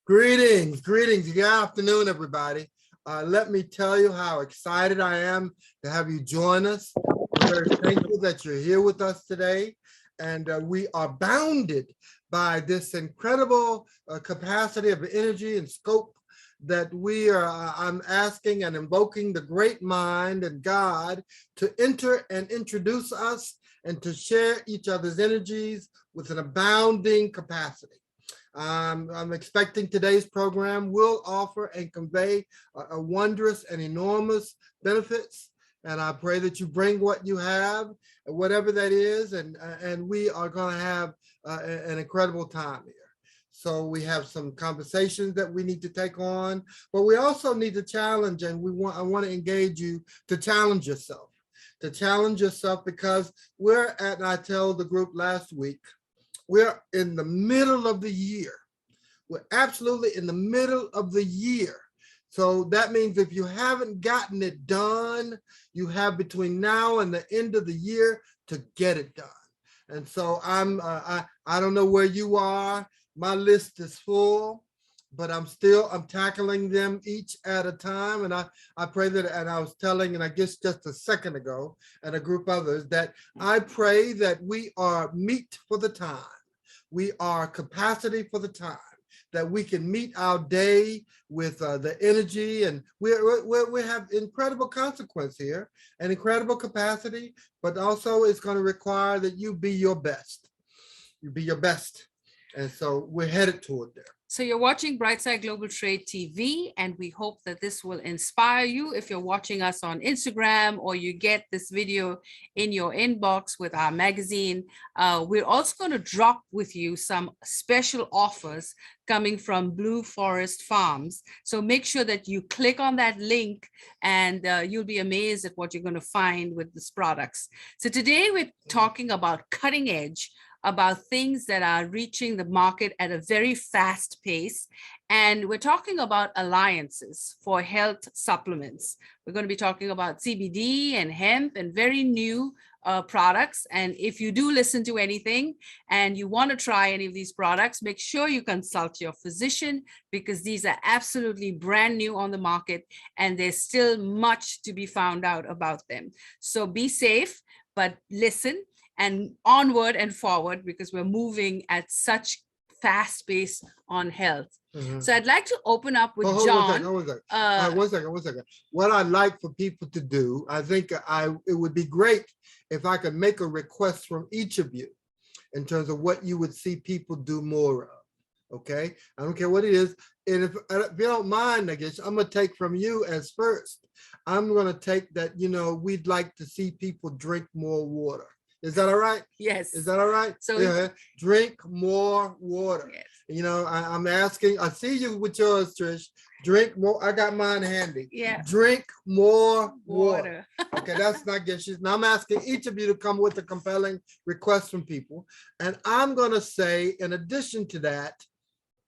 Greetings, greetings. Good afternoon, everybody. Let me tell you how excited I am to have you join us. I'm very thankful that you're here with us today. And we are bounded by this incredible capacity of energy and scope that I'm asking and invoking the great mind and God to enter and introduce us and to share each other's energies with an abounding capacity. I'm expecting today's program will offer and convey a wondrous and enormous benefits. And I pray that you bring what you have, whatever that is, and we are going to have an incredible time here. So we have some conversations that we need to take on, but we also need to challenge, and I want to engage you to challenge yourself, because and I told the group last week, we're in the middle of the year. We're absolutely in the middle of the year. So that means if you haven't gotten it done, you have between now and the end of the year to get it done. And so I don't know where you are. My list is full, but I'm tackling them each at a time. And I pray that, and I was telling, and I guess just a second ago, and a group of others, that I pray that we are meet for the time. We are capacity for the time, that we can meet our day with the energy, and we have incredible consequence here and incredible capacity, but also it's going to require that you be your best. You be your best. And so we're headed toward there. So you're watching Brightside Global Trade TV, and we hope that this will inspire you if you're watching us on Instagram or you get this video in your inbox with our magazine. We're also going to drop with you some special offers coming from Blue Forest Farms. So make sure that you click on that link, and you'll be amazed at what you're going to find with these products. So today we're talking about cutting edge, about things that are reaching the market at a very fast pace. And we're talking about alliances for health supplements. We're going to be talking about CBD and hemp and very new products. And if you do listen to anything and you want to try any of these products, make sure you consult your physician, because these are absolutely brand new on the market and there's still much to be found out about them. So be safe, but listen and onward and forward, because we're moving at such fast pace on health. Mm-hmm. So I'd like to open up with John. One second. What I'd like for people to do, I think it would be great if I could make a request from each of you in terms of what you would see people do more of. Okay, I don't care what it is. And if you don't mind, I guess I'm gonna take from you as first. I'm gonna take that, we'd like to see people drink more water. Is that all right? Yes. Is that all right? So yeah. Drink more water. Yes. I'm asking, I see you with yours, Trish. Drink more. I got mine handy. Yeah. Drink more water. Okay, that's not good. Now I'm asking each of you to come with a compelling request from people. And I'm going to say, in addition to that,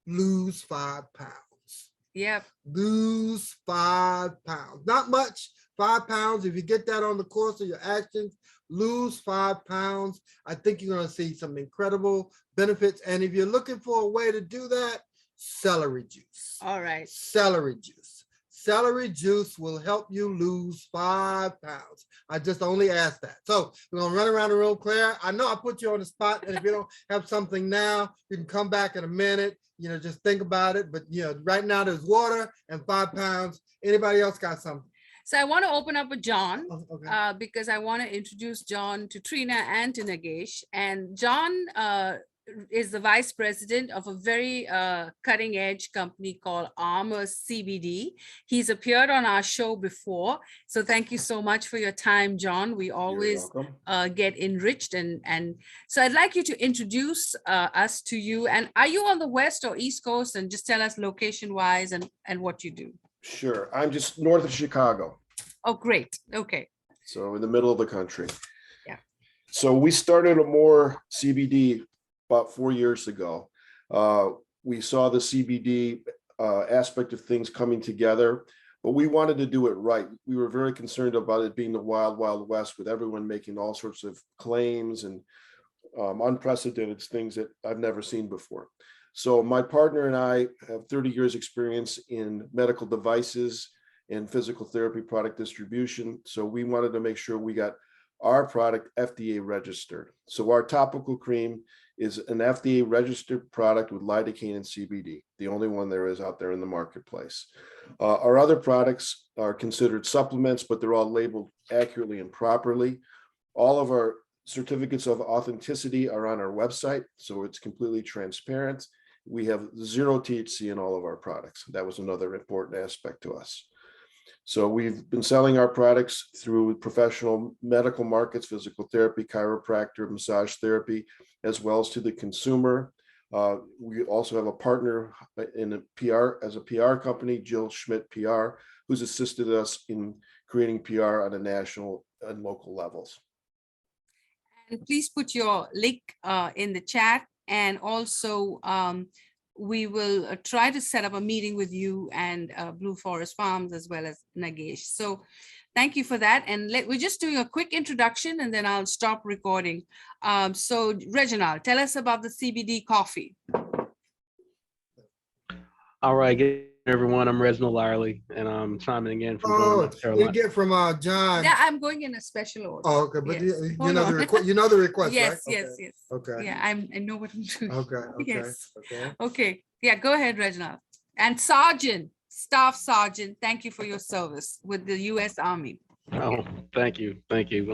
lose 5 pounds. Yep. Lose 5 pounds. Not much. 5 pounds. If you get that on the course of your actions, lose 5 pounds. I think you're going to see some incredible benefits. And if you're looking for a way to do that, celery juice. All right. Celery juice. Celery juice will help you lose 5 pounds. I just only asked that. So we're going to run around the room, Claire. I know I put you on the spot, and if you don't have something now, you can come back in a minute. Just think about it. But, right now there's water and 5 pounds. Anybody else got something? So I want to open up with John, okay. Because I want to introduce John to Trina and to Nagesh. And John is the vice president of a very cutting edge company called Armor CBD. He's appeared on our show before. So thank you so much for your time, John. We always get enriched. And so I'd like you to introduce us to you. And are you on the West or East Coast? And just tell us location wise and what you do. Sure. I'm just north of Chicago. Oh, great. Okay. So in the middle of the country. Yeah. So we started Amore CBD about 4 years ago. We saw the CBD aspect of things coming together, but we wanted to do it right. We were very concerned about it being the wild, wild west, with everyone making all sorts of claims and unprecedented things that I've never seen before. So my partner and I have 30 years experience in medical devices and physical therapy product distribution. So we wanted to make sure we got our product FDA registered. So our topical cream is an FDA registered product with lidocaine and CBD, the only one there is out there in the marketplace. Our other products are considered supplements, but they're all labeled accurately and properly. All of our certificates of authenticity are on our website, so it's completely transparent. We have 0 THC in all of our products. That was another important aspect to us. So we've been selling our products through professional medical markets, physical therapy, chiropractor, massage therapy, as well as to the consumer. We also have a partner in a PR, as a PR company, Jill Schmidt PR, who's assisted us in creating PR on a national and local levels. And please put your link in the chat, and also we will try to set up a meeting with you and Blue Forest Farms as well as Nagesh. So thank you for that. And we're just doing a quick introduction and then I'll stop recording. So Reginald, tell us about the CBD coffee. All right, good everyone. I'm Reginald Lyerly, and I'm chiming in from Durham, North You Carolina. get from John. Yeah, I'm going in a special order. Oh, okay, but Yes. you Hold know on. you know the request, Yes, right? yes, yes. Okay. Yeah, I know what I'm doing. Okay. Okay. Yes. Okay. Okay. Yeah, go ahead, Reginald. And Sergeant, Staff Sergeant, thank you for your service with the U.S. Army. Oh, thank you, thank you.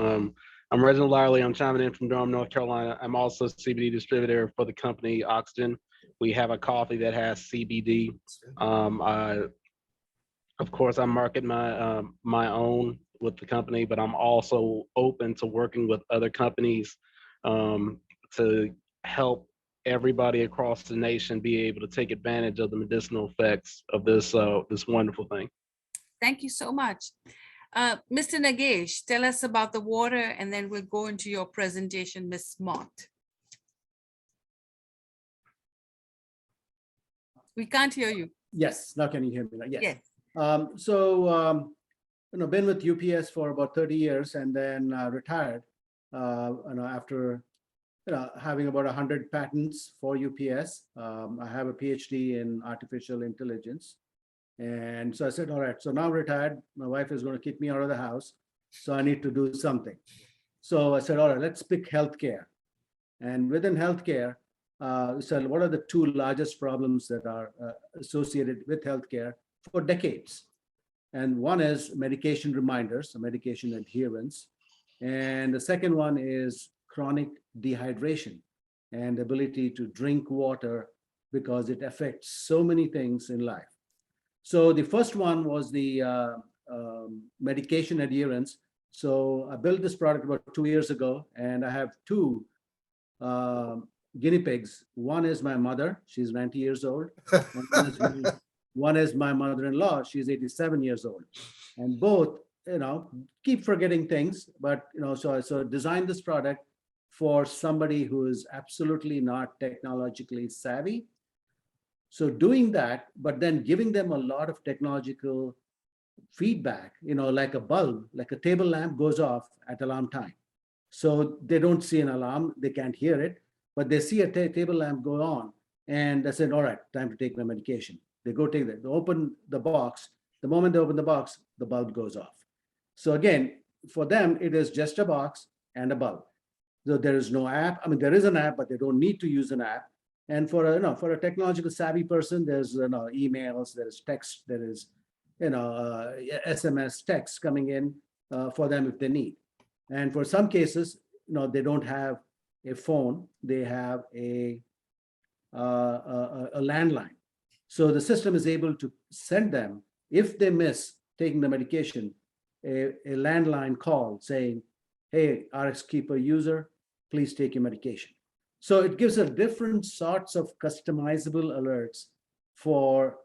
I'm Reginald Lyerly. I'm chiming in from Durham, North Carolina. I'm also a CBD distributor for the company Oxygen. We have a coffee that has CBD. Of course, I market my own with the company, but I'm also open to working with other companies to help everybody across the nation be able to take advantage of the medicinal effects of this wonderful thing. Thank you so much. Mr. Nagesh, tell us about the water and then we'll go into your presentation, Ms. Mott. We can't hear you. Yes, now can you hear me? Yes. Yes. Been with UPS for about 30 years and then retired, after having about 100 patents for UPS. I have a PhD in artificial intelligence. And so I said, all right, so now retired, my wife is going to kick me out of the house. So I need to do something. So I said, all right, let's pick healthcare. And within healthcare, we said, what are the 2 largest problems that are associated with healthcare for decades? And one is medication reminders, medication adherence. And the second one is chronic dehydration and ability to drink water because it affects so many things in life. So the first one was the medication adherence. So I built this product about 2 years ago, and I have 2 guinea pigs. One is my mother, she's 90 years old. One is my mother-in-law, she's 87 years old. And both, keep forgetting things, but, so I designed this product for somebody who is absolutely not technologically savvy. So doing that, but then giving them a lot of technological feedback, like a bulb, like a table lamp goes off at alarm time. So they don't see an alarm, they can't hear it, but they see a table lamp go on and they said, all right, time to take my medication. They go take that, they open the box. The moment they open the box, the bulb goes off. So again, for them, it is just a box and a bulb. So there is no app. I mean, there is an app, but they don't need to use an app. And for a technological savvy person, there's emails, there is text, there is SMS text coming in for them if they need. And for some cases, they don't have a phone, they have a landline. So the system is able to send them, if they miss taking the medication, a landline call saying, hey, RX Keeper user, please take your medication. So it gives a different sorts of customizable alerts for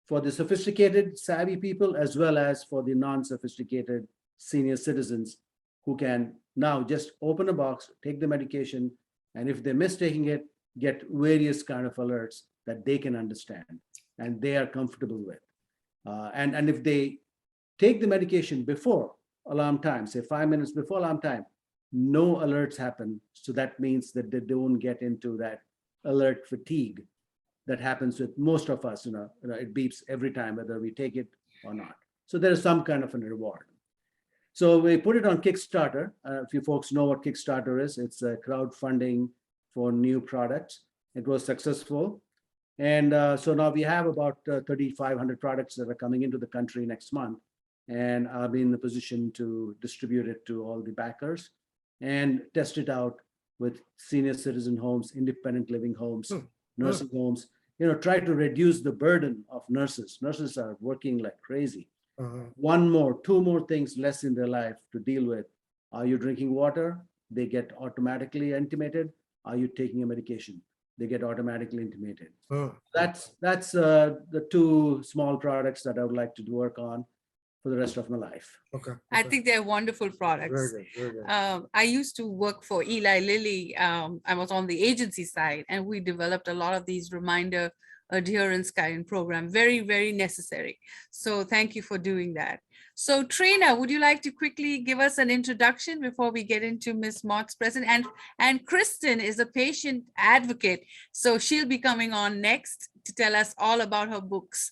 the sophisticated, savvy people, as well as for the non-sophisticated senior citizens who can now just open a box, take the medication, and if they miss taking it, get various kind of alerts that they can understand and they are comfortable with. And if they take the medication before alarm time, say 5 minutes before alarm time, no alerts happen. So that means that they don't get into that alert fatigue that happens with most of us. It beeps every time, whether we take it or not. So there is some kind of a reward. So we put it on Kickstarter. If you folks know what Kickstarter is, it's a crowdfunding for new products. It was successful. And so now we have about 3,500 products that are coming into the country next month. And I'll be in the position to distribute it to all the backers and test it out with senior citizen homes, independent living homes, nursing homes. Try to reduce the burden of nurses. Nurses are working like crazy. Two more things less in their life to deal with. Are you drinking water? They get automatically intimated. Are you taking a medication? They get automatically intimated. That's the two small products that I would like to work on for the rest of my life. Okay. I think they're wonderful products. Very good. Very good. I used to work for Eli Lilly. I was on the agency side, and we developed a lot of these reminder adherence kind program. Very, very necessary. So thank you for doing that. So Trina, would you like to quickly give us an introduction before we get into Ms. Mott's present? And Kristen is a patient advocate, so she'll be coming on next to tell us all about her books.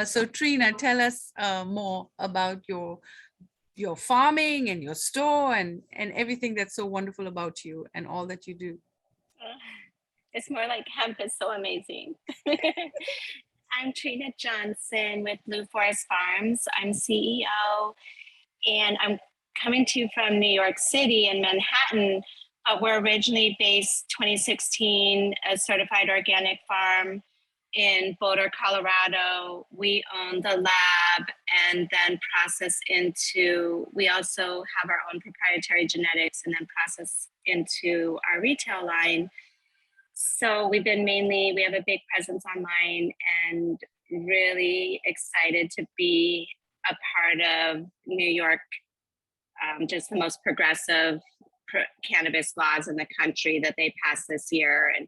So Trina, tell us more about your farming and your store and everything that's so wonderful about you and all that you do. It's more like hemp is so amazing. I'm Trina Johnson with Blue Forest Farms. I'm CEO, and I'm coming to you from New York City in Manhattan. We're originally based 2016, a certified organic farm in Boulder, Colorado. We own the lab and then process into, we also have our own proprietary genetics and then process into our retail line. So we have a big presence online and really excited to be a part of New York, just the most progressive cannabis laws in the country that they passed this year. And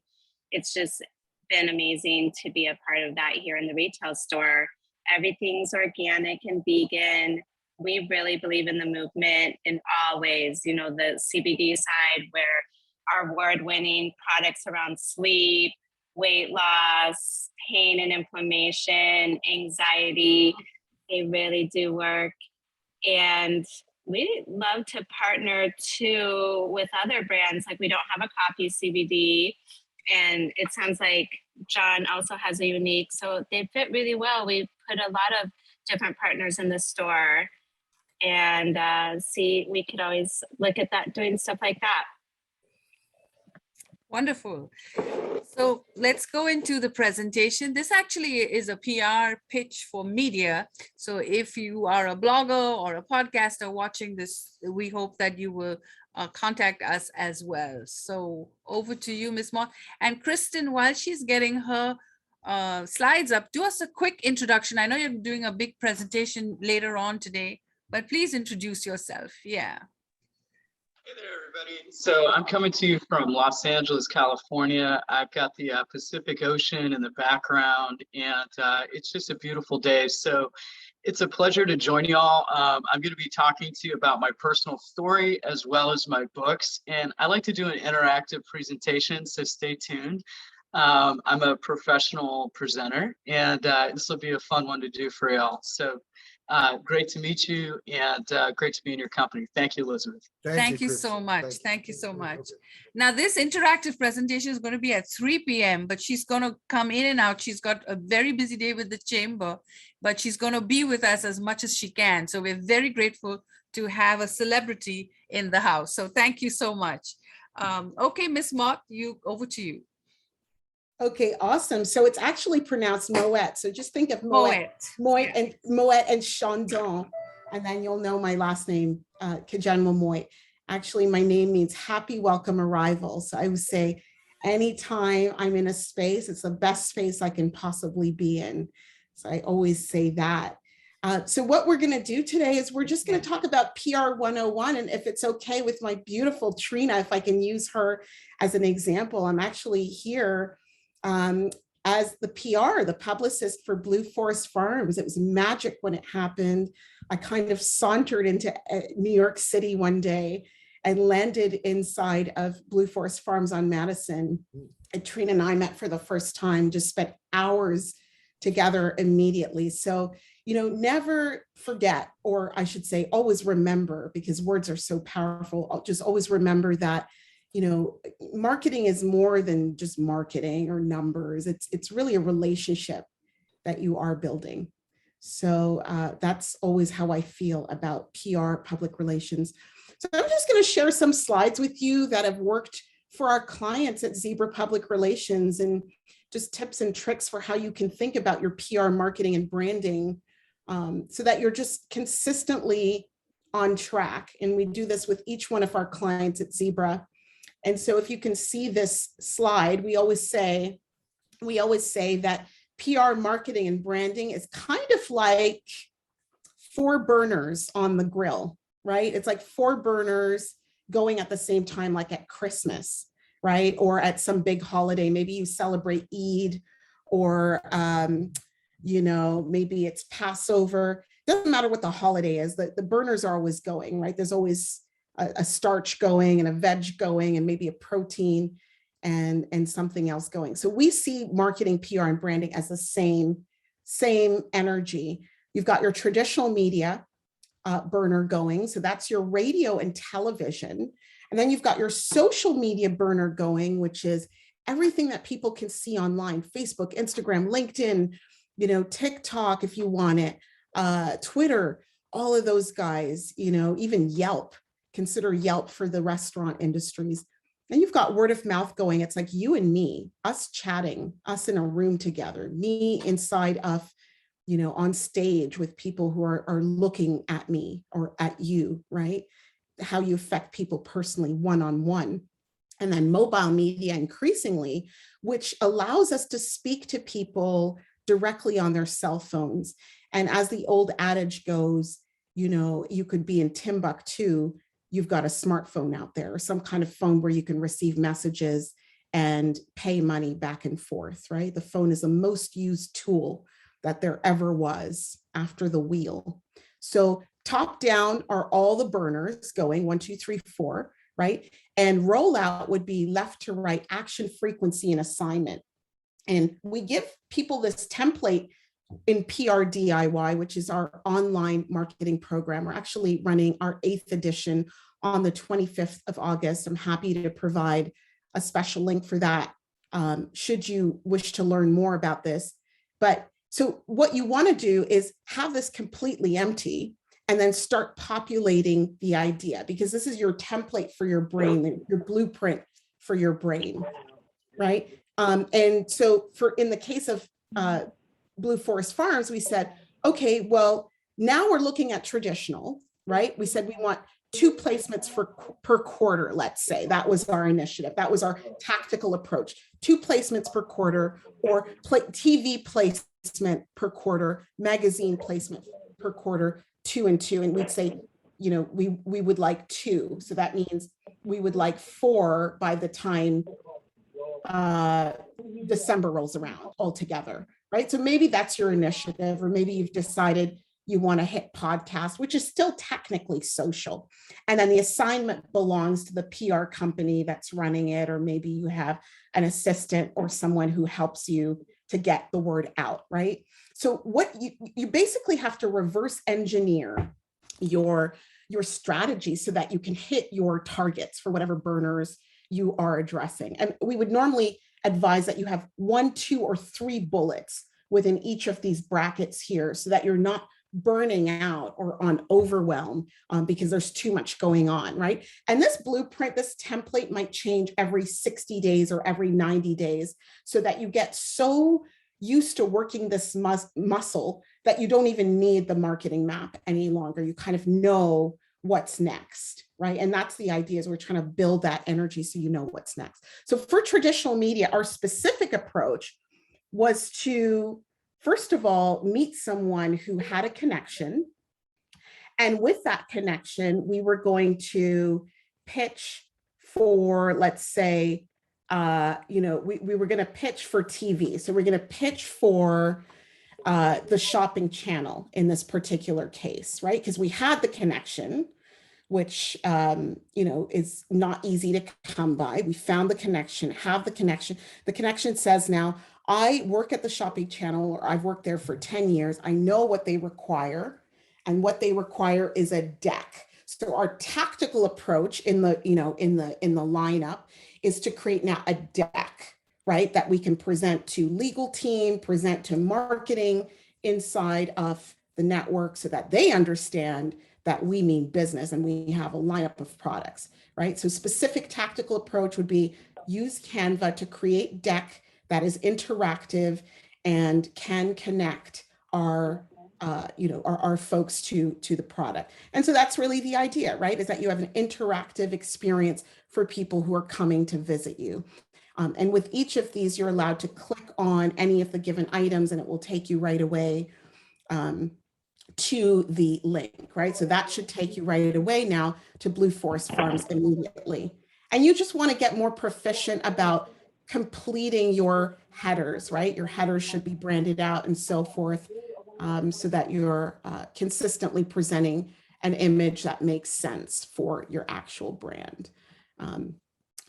it's just been amazing to be a part of that here in the retail store. Everything's organic and vegan. We really believe in the movement in all ways, the CBD side, where our award-winning products around sleep, weight loss, pain and inflammation, anxiety, they really do work. And we love to partner too with other brands. Like we don't have a coffee CBD, and it sounds like John also has a unique, so they fit really well. We put a lot of different partners in the store, and we could always look at that, doing stuff like that. Wonderful. So let's go into the presentation. This actually is a PR pitch for media. So if you are a blogger or a podcaster watching this, we hope that you will contact us as well. So over to you, Ms. Mott. And Kristen, while she's getting her slides up, do us a quick introduction. I know you're doing a big presentation later on today, but please introduce yourself. Yeah. Hey there, everybody. So I'm coming to you from Los Angeles, California. I've got the Pacific Ocean in the background, and it's just a beautiful day. So it's a pleasure to join you all. I'm going to be talking to you about my personal story as well as my books. And I like to do an interactive presentation, so stay tuned. I'm a professional presenter, and this will be a fun one to do for y'all. So great to meet you, and great to be in your company. Thank you, Elizabeth. Thank you so much. Thank you so much. Now, this interactive presentation is going to be at 3 p.m., but she's going to come in and out. She's got a very busy day with the chamber, but she's going to be with us as much as she can. So we're very grateful to have a celebrity in the house. So thank you so much. Okay, Ms. Mott, over to you. Okay, awesome. So it's actually pronounced Moet. So just think of Moet and Chandon, and then you'll know my last name, Kajanwa Moet. Actually, my name means happy welcome arrival. So I would say anytime I'm in a space, it's the best space I can possibly be in. So I always say that. So what we're going to do today is we're just going to talk about PR 101. And if it's okay with my beautiful Trina, if I can use her as an example, I'm actually here as the PR, the publicist for Blue Forest Farms. It was magic when it happened. I kind of sauntered into New York City one day and landed inside of Blue Forest Farms on Madison. And Trina and I met for the first time, just spent hours together immediately. So, never forget, or I should say, always remember, because words are so powerful. Just always remember that, marketing is more than just marketing or numbers. It's really a relationship that you are building. So that's always how I feel about PR, public relations. So I'm just going to share some slides with you that have worked for our clients at Zebra Public Relations, and just tips and tricks for how you can think about your PR, marketing, and branding, so that you're just consistently on track. And we do this with each one of our clients at Zebra. And so if you can see this slide, we always say that PR, marketing, and branding is kind of like 4 burners on the grill, right? It's like 4 burners going at the same time, like at Christmas, right? Or at some big holiday. Maybe you celebrate Eid, or, maybe it's Passover. Doesn't matter what the holiday is, the burners are always going, right? There's always a starch going and a veg going and maybe a protein and something else going. So we see marketing, PR, and branding as the same energy. You've got your traditional media burner going. So that's your radio and television. And then you've got your social media burner going, which is everything that people can see online: Facebook, Instagram, LinkedIn, TikTok, if you want it, Twitter, all of those guys, even Yelp. Consider Yelp for the restaurant industries. And you've got word of mouth going. It's like you and me, us chatting, us in a room together, me inside of, on stage with people who are looking at me or at you, right? How you affect people personally, one-on-one. And then mobile media increasingly, which allows us to speak to people directly on their cell phones. And as the old adage goes, you could be in Timbuktu, you've got a smartphone out there, or some kind of phone where you can receive messages and pay money back and forth, right? The phone is the most used tool that there ever was after the wheel. So top down are all the burners going 1, 2, 3, 4, right? And rollout would be left to right, action, frequency, and assignment. And we give people this template in PR DIY, which is our online marketing program. We're actually running our 8th edition on the 25th of August. I'm happy to provide a special link for that, should you wish to learn more about this. But so what you want to do is have this completely empty and then start populating the idea, because this is your template for your brain, your blueprint for your brain, right? And so in the case of Blue Forest Farms, we said, okay, well, now we're looking at traditional, right? We said we want 2 placements per quarter, let's say. That was our initiative. That was our tactical approach. 2 placements per quarter, or TV placement per quarter, magazine placement per quarter, 2 and 2. And we'd say, we would like 2. So that means we would like 4 by the time December rolls around altogether, right? So maybe that's your initiative, or maybe you've decided you want to hit podcast, which is still technically social. And then the assignment belongs to the PR company that's running it, or maybe you have an assistant or someone who helps you to get the word out, right? So what you basically have to reverse engineer your strategy so that you can hit your targets for whatever burners you are addressing. And we would normally advise that you have 1, 2, or 3 bullets within each of these brackets here, so that you're not burning out or on overwhelm because there's too much going on, right? And this blueprint, this template might change every 60 days or every 90 days, so that you get so used to working this muscle that you don't even need the marketing map any longer. You kind of know what's next, right? And that's the idea, is we're trying to build that energy so you know what's next. So for traditional media, our specific approach was to, first of all, meet someone who had a connection. And with that connection, we were going to pitch for, let's say, we were going to pitch for TV. So we're going to pitch for the shopping channel in this particular case, right? Because we had the connection. which, you know, is not easy to come by. We found the connection, have the connection. The connection says now, I work at the shopping channel, or I've worked there for 10 years. I know what they require, and what they require is a deck. So our tactical approach in the, you know, in the lineup is to create now a deck, right? That we can present to legal team, present to marketing inside of the network so that they understand that we mean business and we have a lineup of products, right? So specific tactical approach would be use Canva to create deck that is interactive and can connect our you know, our folks to the product. And so that's really the idea, right? Is that you have an interactive experience for people who are coming to visit you. And with each of these, you're allowed to click on any of the given items and it will take you right away to the link, right? So that should take you right away now to Blue Forest Farms immediately. And you just want to get more proficient about completing your headers, right? Your headers should be branded out and so forth, so that you're consistently presenting an image that makes sense for your actual brand.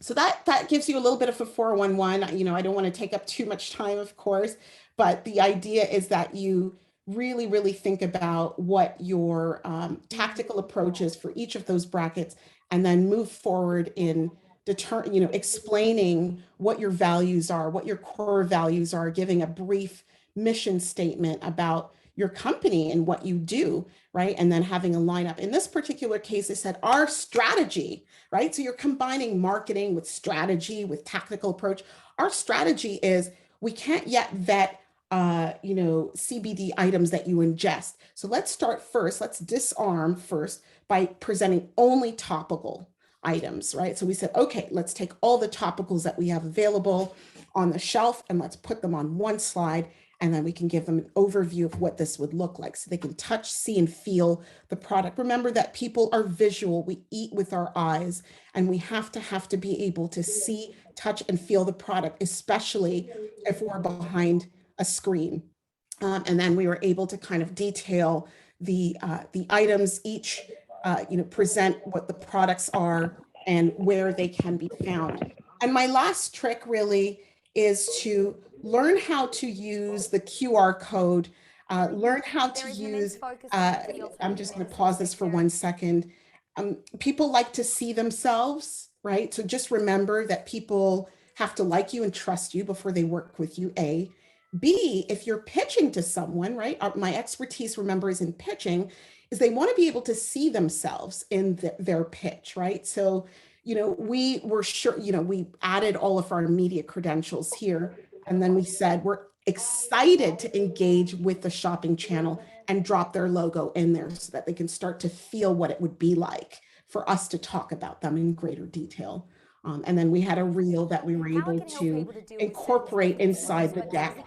So that gives you a little bit of a 411. You know, I don't want to take up too much time, of course, but the idea is that you really, really think about what your tactical approach is for each of those brackets, and then move forward in you know, explaining what your values are, what your core values are, giving a brief mission statement about your company and what you do, right? And then having a lineup. In this particular case, it said our strategy, right? So you're combining marketing with strategy, with tactical approach. Our strategy is we can't yet vet you know, CBD items that you ingest. So let's start first, let's disarm first by presenting only topical items, right? So we said, okay, let's take all the topicals that we have available on the shelf and let's put them on one slide, and then we can give them an overview of what this would look like so they can touch, see, and feel the product. Remember that people are visual. We eat with our eyes, and we have to be able to see, touch, and feel the product, especially if we're behind a screen. And then we were able to kind of detail the items, each, you know, present what the products are and where they can be found. And my last trick really is to learn how to use the QR code, learn how to use, I'm just going to pause this for 1 second. People like to see themselves, right? So just remember that people have to like you and trust you before they work with you, A. B, if you're pitching to someone, right? My expertise, remember, is in pitching, is they want to be able to see themselves in their pitch, right? So, you know, we were sure, you know, we added all of our media credentials here. And then we said, we're excited to engage with the shopping channel and drop their logo in there so that they can start to feel what it would be like for us to talk about them in greater detail. And then we had a reel that we were able to incorporate inside the deck.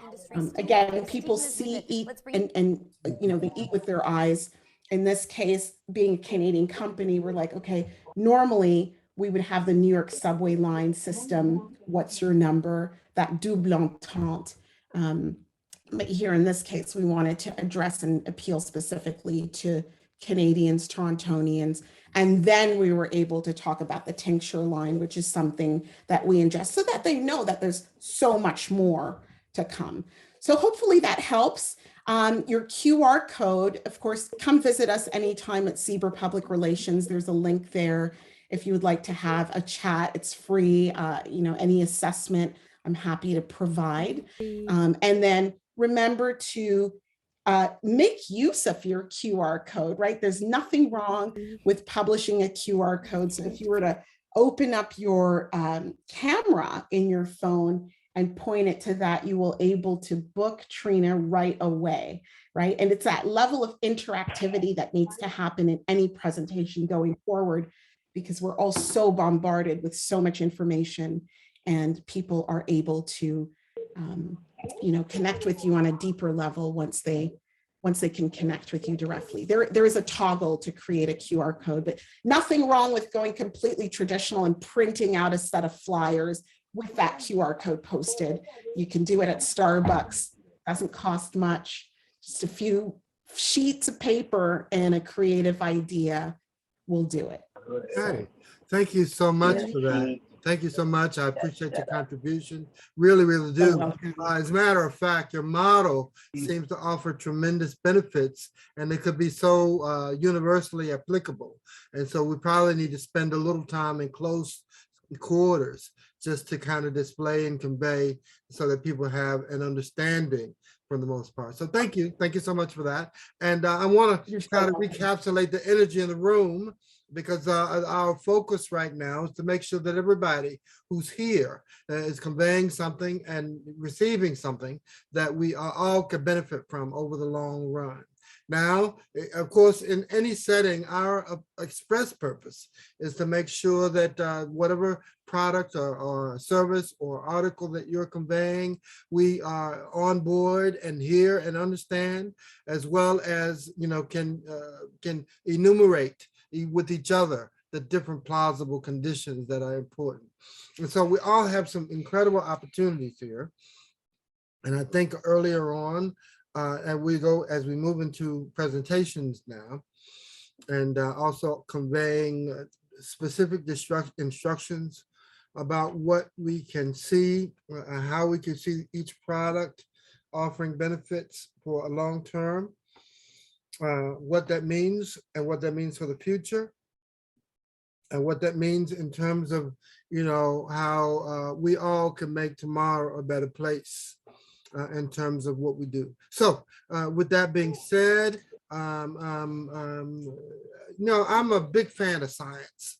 Again, people see, eat, and you know, they eat with their eyes. In this case, being a Canadian company, we're like, okay, normally we would have the New York subway line system. What's your number? That double entente. But here in this case, we wanted to address and appeal specifically to Canadians, Torontonians. And then we were able to talk about the tincture line, which is something that we ingest so that they know that there's so much more to come. So hopefully that helps. Your QR code, of course, come visit us anytime at Zebra Public Relations. There's a link there if you would like to have a chat. It's free. You know, any assessment I'm happy to provide. And then remember to make use of your QR code, right? There's nothing wrong with publishing a QR code. So if you were to open up your camera in your phone and point it to that, you will able to book Trina right away, right? And it's that level of interactivity that needs to happen in any presentation going forward, because we're all so bombarded with so much information, and people are able to you know, connect with you on a deeper level once they can connect with you directly. There is a toggle to create a QR code, but nothing wrong with going completely traditional and printing out a set of flyers with that QR code posted. You can do it at Starbucks. Doesn't cost much. Just a few sheets of paper and a creative idea we'll do it. Okay, thank you so much for that. Thank you so much. I appreciate your contribution. Really, really You're do. welcome. As a matter of fact, your model seems to offer tremendous benefits, and it could be so universally applicable. And so we probably need to spend a little time in close quarters just to kind of display and convey so that people have an understanding for the most part. So thank you. Thank you so much for that. And I want You're to so kind of welcome. recapitulate the energy in the room, because our focus right now is to make sure that everybody who's here is conveying something and receiving something that we all can benefit from over the long run. Now, of course, in any setting, our express purpose is to make sure that whatever product or service or article that you're conveying, we are on board and hear and understand, as well as, you know, can enumerate with each other the different plausible conditions that are important. And so we all have some incredible opportunities here. And I think earlier on, as we move into presentations now, and also conveying specific instructions about what we can see, how we can see each product offering benefits for a long term, what that means and what that means for the future, and what that means in terms of, you know, how we all can make tomorrow a better place in terms of what we do. So with that being said, you know, I'm a big fan of science.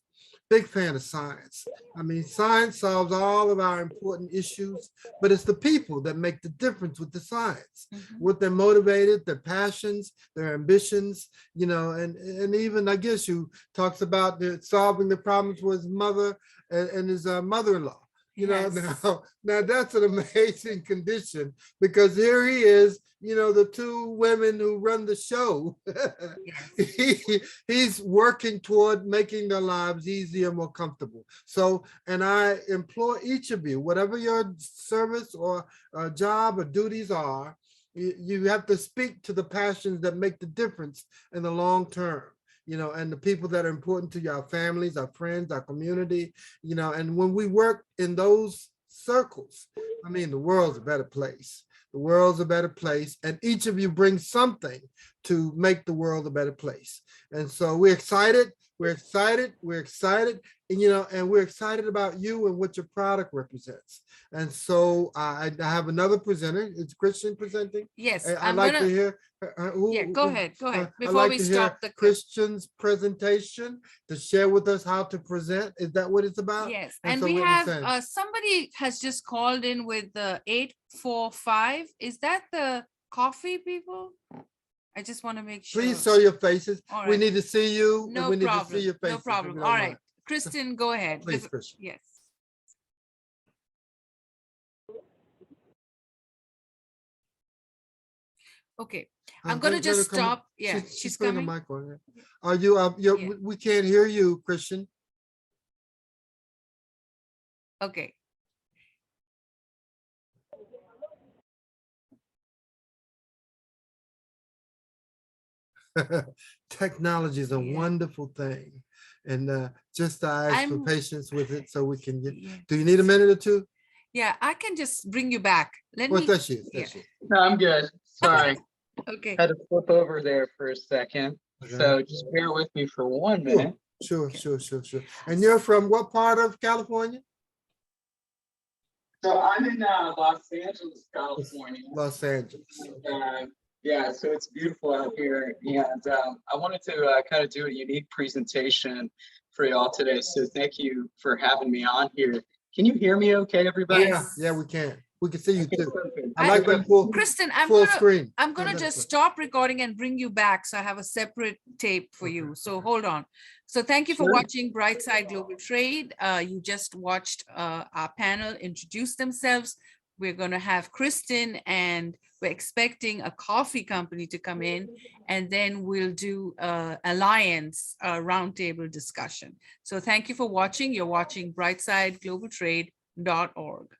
Big fan of science. I mean, science solves all of our important issues, but it's the people that make the difference with the science, what they're motivated, their passions, their ambitions, you know, and even, I guess, you talks about solving the problems for his mother and his mother-in-law. You know, now that's an amazing condition, because here he is, you know, the two women who run the show. He's working toward making their lives easier, more comfortable. So, and I implore each of you, whatever your service or job or duties are, you have to speak to the passions that make the difference in the long term. You know, and the people that are important to your families, our friends, our community, you know, and when we work in those circles, I mean, the world's a better place. The world's a better place, and each of you brings something to make the world a better place. And so we're excited, and, you know, and we're excited about you and what your product represents. And so I have another presenter. It's Christian presenting. Yes, I'd like to hear. Go ahead. I'd Before like we to stop hear the Christian's presentation to share with us how to present. Is that what it's about? Yes, And and so we what we're saying. have somebody has just called in with the 845. Is that the coffee people? I just want to make sure. Please show your faces. All We right. need to see you. No We need problem. to see your faces. No if problem. you All don't right, mind. Kristen, go ahead. Please, Christian. Yes. Okay, I'm going to Let her just come in. stop. Yeah, she's putting coming. a mic on. Are you? Yeah. We can't hear you, Christian. Okay. Technology is a wonderful thing, and just ask for patience with it so we can get. Do you need a minute or two? Yeah, I can just bring you back. Let Well, me. that's you. That's you. No, I'm good. Sorry. Okay. Had to flip over there for a second. Okay. So just bear with me for 1 minute. Sure. And you're from what part of California? So I'm in Los Angeles, California. Los Angeles. Yeah, so it's beautiful out here. And I wanted to kind of do a unique presentation for y'all today. So thank you for having me on here. Can you hear me okay, everybody? Yeah, we can. We can see you too. Perfect. I like that full, Kristen, full screen. I'm gonna just stop recording and bring you back. So I have a separate tape for you. So hold on. So thank you for watching Brightside Global Trade. You just watched our panel introduce themselves. We're gonna have Kristen, and we're expecting a coffee company to come in, and then we'll do alliance roundtable discussion. So thank you for watching. You're watching brightsideglobaltrade.org.